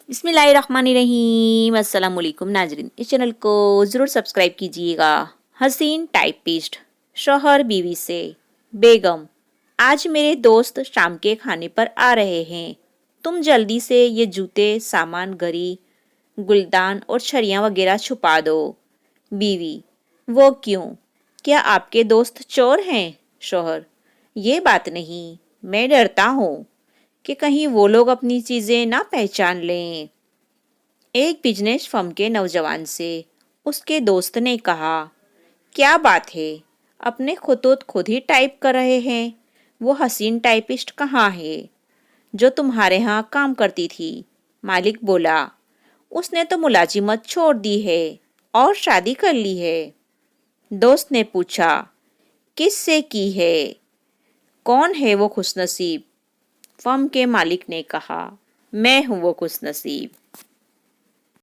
بسم اللہ الرحمن الرحیم۔ السلام علیکم ناظرین، اس چینل کو ضرور سبسکرائب کیجیے گا۔ حسین ٹائپسٹ، شوہر بیوی سے۔ بیگم: آج میرے دوست شام کے کھانے پر آ رہے ہیں، تم جلدی سے یہ جوتے، سامان، گھڑی، گلدان اور چھڑیاں وغیرہ چھپا دو۔ بیوی: وہ کیوں؟ کیا آپ کے دوست چور ہیں؟ شوہر: یہ بات نہیں، میں ڈرتا ہوں کہ کہیں وہ لوگ اپنی چیزیں نہ پہچان لیں۔ ایک بزنس فرم کے نوجوان سے اس کے دوست نے کہا، کیا بات ہے، اپنے خطوط خود ہی ٹائپ کر رہے ہیں؟ وہ حسین ٹائپسٹ کہاں ہے جو تمہارے ہاں کام کرتی تھی؟ مالک بولا، اس نے تو ملازمت چھوڑ دی ہے اور شادی کر لی ہے۔ دوست نے پوچھا، کس سے کی ہے؟ کون ہے وہ خوش نصیب؟ فرم کے مالک نے کہا، میں ہوں وہ خوش نصیب۔